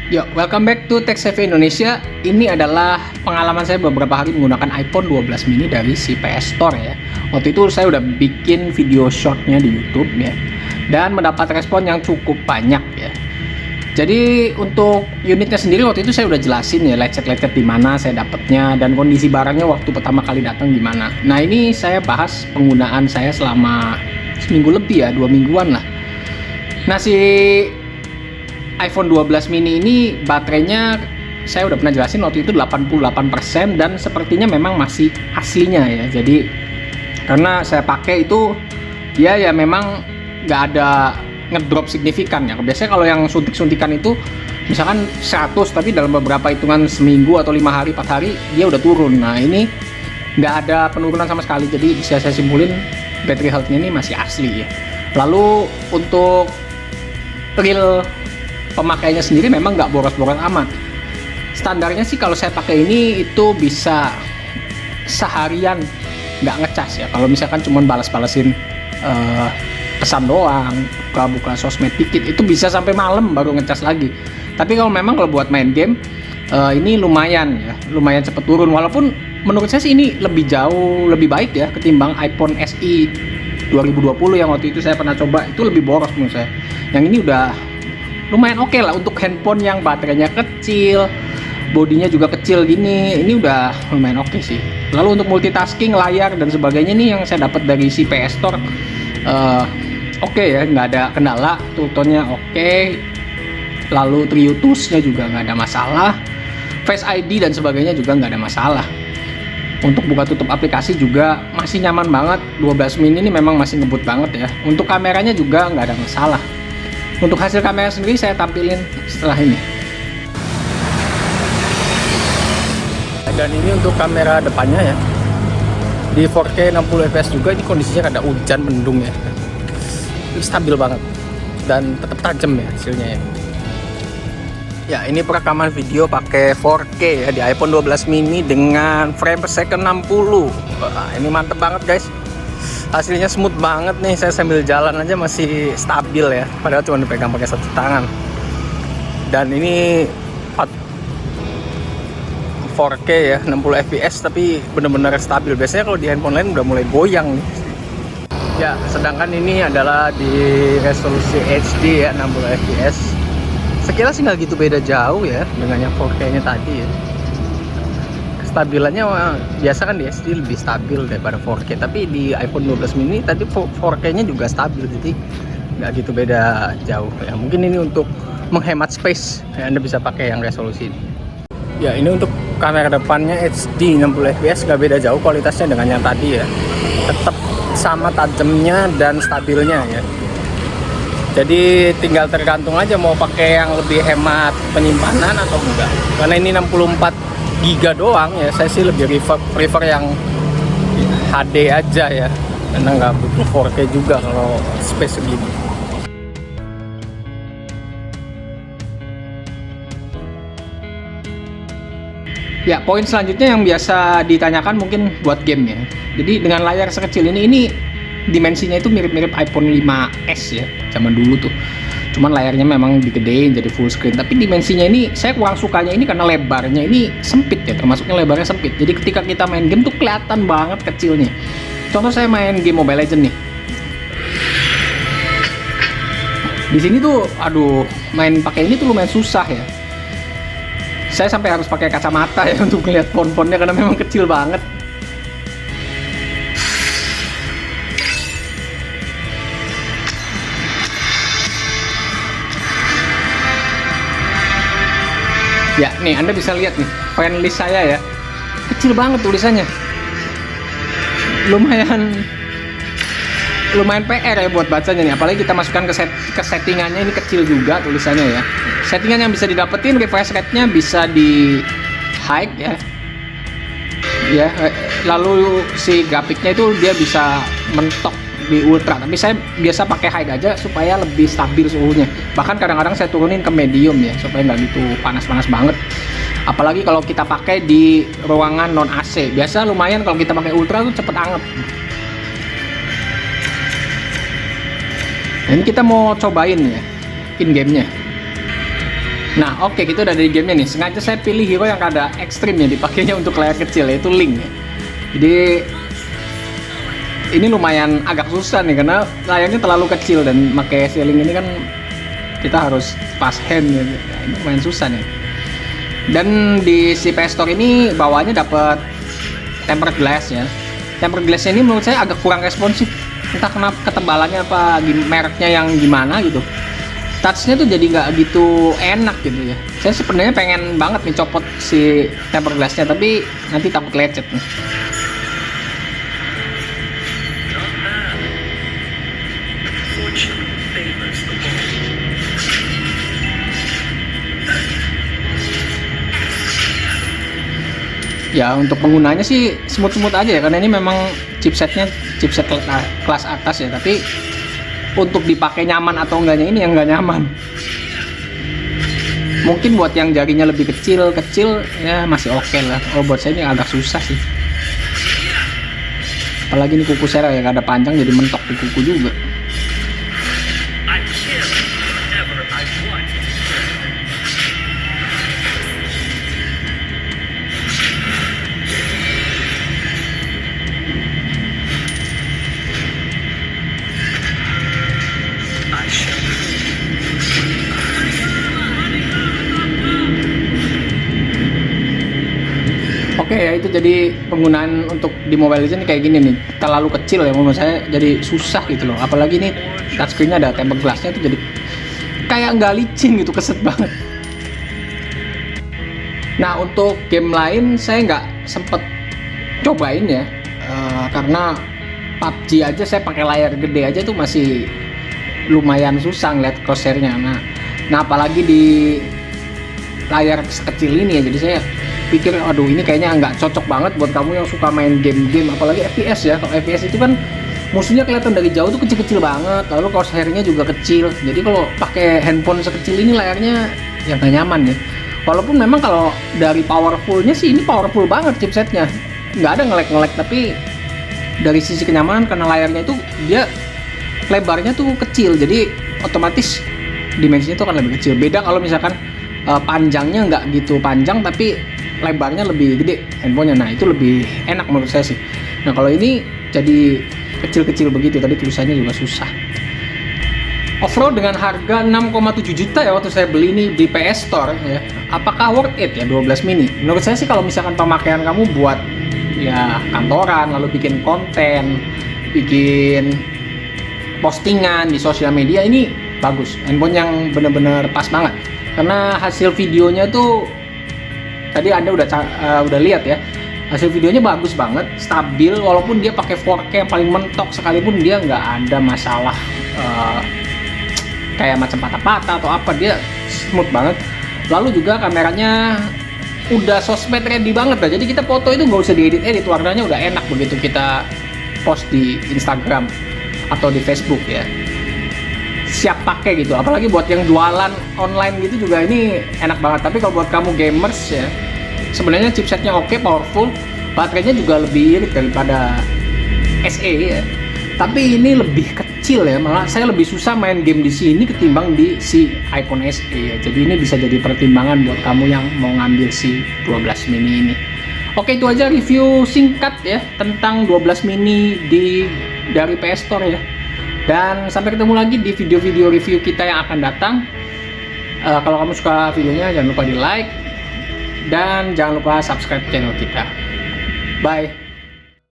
Yo, welcome back to Tech Savvy Indonesia. Ini adalah pengalaman saya beberapa hari menggunakan iPhone 12 mini dari si PS Store ya. Waktu itu saya udah bikin video shortnya di YouTube ya, dan mendapat respon yang cukup banyak ya. Jadi untuk unitnya sendiri waktu itu saya udah jelasin ya, lecet-lecet di mana saya dapatnya dan kondisi barangnya waktu pertama kali datang gimana. Nah ini saya bahas penggunaan saya selama seminggu lebih ya, 2 mingguan lah. Nah si iPhone 12 mini ini baterainya saya udah pernah jelasin waktu itu 88% dan sepertinya memang masih aslinya ya. Jadi karena saya pakai itu ya memang nggak ada ngedrop signifikan ya. Biasanya kalau yang suntik-suntikan itu misalkan 100 tapi dalam beberapa hitungan seminggu atau 5 hari 4 hari dia udah turun. Nah ini nggak ada penurunan sama sekali, jadi bisa saya simpulin battery health-nya ini masih asli ya. Lalu untuk real pemakainya sendiri memang nggak boros-boros amat. Standarnya sih kalau saya pakai ini itu bisa seharian nggak ngecas ya. Kalau misalkan cuma balas-balasin pesan doang, buka-buka sosmed dikit, itu bisa sampai malam baru ngecas lagi. Tapi kalau memang kalau buat main game ini lumayan ya, lumayan cepet turun. Walaupun menurut saya sih ini lebih jauh lebih baik ya ketimbang iPhone SE 2020 yang waktu itu saya pernah coba, itu lebih boros menurut saya. Yang ini udah lumayan oke lah untuk handphone yang baterainya kecil, bodinya juga kecil gini. Ini udah lumayan oke sih. Lalu untuk multitasking, layar dan sebagainya nih yang saya dapat dari si PS Store oke ya, nggak ada kendala. Tutornya oke. Lalu Bluetooth-nya juga nggak ada masalah. Face ID dan sebagainya juga nggak ada masalah. Untuk buka tutup aplikasi juga masih nyaman banget. 12 mini ini memang masih ngebut banget ya. Untuk kameranya juga nggak ada masalah. Untuk hasil kamera sendiri saya tampilin setelah ini. Dan ini untuk kamera depannya ya. Di 4K 60 fps juga, ini kondisinya ada hujan mendung ya. Ini stabil banget dan tetap tajam ya hasilnya ya. Ya, ini perekaman video pakai 4K ya di iPhone 12 mini dengan frame per second 60. Wah, ini mantep banget guys. Hasilnya smooth banget nih, saya sambil jalan aja masih stabil ya, padahal cuma dipegang pakai satu tangan. Dan ini 4K ya 60 fps tapi bener-bener stabil. Biasanya kalau di handphone lain udah mulai goyang nih. Ya, sedangkan ini adalah di resolusi HD ya 60 fps. Sekilas sih nggak gitu beda jauh ya dengan yang 4K nya tadi ya. Stabilannya biasa kan di SD lebih stabil daripada 4K, tapi di iPhone 12 mini tadi 4K nya juga stabil, jadi nggak gitu beda jauh ya. Mungkin ini untuk menghemat space ya, Anda bisa pakai yang resolusi ini. Ya, ini untuk kamera depannya HD 60 fps, nggak beda jauh kualitasnya dengan yang tadi ya, tetap sama tajamnya dan stabilnya ya. Jadi tinggal tergantung aja mau pakai yang lebih hemat penyimpanan atau enggak. Karena ini 64 giga doang ya, saya sih lebih prefer yang HD aja ya, karena nggak butuh 4K juga kalau space segini. Ya, poin selanjutnya yang biasa ditanyakan mungkin buat game ya. Jadi dengan layar sekecil ini dimensinya itu mirip-mirip iPhone 5s ya, zaman dulu tuh. Cuman layarnya memang digedein jadi full screen, tapi dimensinya ini saya kurang sukanya ini karena lebarnya ini sempit ya, termasuknya lebarnya sempit. Jadi ketika kita main game tuh kelihatan banget kecilnya. Contoh saya main game Mobile Legends nih. Di sini tuh aduh, main pakai ini tuh lumayan susah ya. Saya sampai harus pakai kacamata ya untuk melihat font-fontnya karena memang kecil banget. Ya, nih Anda bisa lihat nih, friendlist saya ya. Kecil banget tulisannya. Lumayan PR ya buat bacanya nih. Apalagi kita masukkan ke settingannya, ini kecil juga tulisannya ya. Settingan yang bisa didapetin, refresh rate-nya bisa di high ya. Ya, lalu si grafiknya itu dia bisa mentok di ultra, tapi saya biasa pakai high aja supaya lebih stabil suhunya. Bahkan kadang-kadang saya turunin ke medium ya supaya nggak gitu panas-panas banget. Apalagi kalau kita pakai di ruangan non AC, biasa lumayan kalau kita pakai ultra tuh cepet anget. Nah, ini kita mau cobain ya in gamenya. Nah, oke, itu udah dari gamenya nih. Sengaja saya pilih hero yang ada ekstrim ya dipakainya untuk layar kecil, yaitu Link ya. Jadi ini lumayan agak susah nih karena layarnya terlalu kecil dan pakai si Link ini kan kita harus fast hand ya. Nah, ini lumayan susah nih. Dan di si PS Store ini bawahnya dapat tempered glass ya. Tempered glassnya ini menurut saya agak kurang responsif. Entah kenapa ketebalannya apa mereknya yang gimana gitu. Touchnya tuh jadi nggak gitu enak gitu ya. Saya sebenarnya pengen banget nih copot si tempered glassnya, tapi nanti takut lecet nih. Ya untuk penggunanya sih smooth-smooth aja ya, karena ini memang chipsetnya chipset kelas atas ya, tapi untuk dipakai nyaman atau enggaknya ini yang nggak nyaman. Mungkin buat yang jarinya lebih kecil ya masih oke lah. Oh, buat saya ini agak susah sih. Apalagi ini kuku saya yang ada panjang jadi mentok di kuku juga. Oke ya, itu jadi penggunaan untuk di Mobile Legends kayak gini nih, terlalu kecil ya menurut saya, jadi susah gitu loh. Apalagi nih touchscreen-nya ada tempered glass-nya tuh jadi kayak nggak licin gitu, keset banget. Nah untuk game lain saya nggak sempet cobain ya, karena PUBG aja saya pakai layar gede aja tuh masih lumayan susah ngeliat crosshair-nya. Nah apalagi di layar sekecil ini ya, jadi saya pikir aduh ini kayaknya nggak cocok banget buat kamu yang suka main game-game, apalagi FPS ya. Kalau FPS itu kan musuhnya kelihatan dari jauh tuh kecil-kecil banget, lalu crosshair-nya juga kecil, jadi kalau pakai handphone sekecil ini layarnya ya nggak nyaman ya. Walaupun memang kalau dari powerfulnya sih ini powerful banget chipsetnya, nggak ada nge-lag, tapi dari sisi kenyamanan karena layarnya itu dia lebarnya tuh kecil, jadi otomatis dimensinya tuh akan lebih kecil. Beda kalau misalkan panjangnya nggak gitu panjang tapi lebarnya lebih gede handphonenya, nah itu lebih enak menurut saya sih. Nah kalau ini jadi kecil-kecil begitu, tadi tulisannya juga susah. Overall dengan harga 6,7 juta ya waktu saya beli ini di PS Store ya, apakah worth it ya 12 mini? Menurut saya sih kalau misalkan pemakaian kamu buat ya kantoran, lalu bikin konten, bikin postingan di sosial media, ini bagus, handphone yang bener-bener pas banget. Karena hasil videonya tuh tadi Anda udah lihat ya, hasil videonya bagus banget, stabil, walaupun dia pakai 4K yang paling mentok sekalipun dia nggak ada masalah kayak macam patah-patah atau apa, dia smooth banget. Lalu juga kameranya udah sosmed ready banget lah, jadi kita foto itu nggak usah diedit-edit, warnanya udah enak begitu kita post di Instagram atau di Facebook ya, siap pakai gitu. Apalagi buat yang jualan online gitu juga ini enak banget. Tapi kalau buat kamu gamers ya, sebenarnya chipsetnya oke, powerful, baterainya juga lebih irit daripada SE ya. Tapi ini lebih kecil ya, malah saya lebih susah main game di sini ketimbang di si iPhone SE ya. Jadi ini bisa jadi pertimbangan buat kamu yang mau ngambil si 12 mini ini. Oke, itu aja review singkat ya tentang 12 mini dari PS Store ya. Dan sampai ketemu lagi di video-video review kita yang akan datang. Kalau kamu suka videonya jangan lupa di like dan jangan lupa subscribe channel kita. Bye.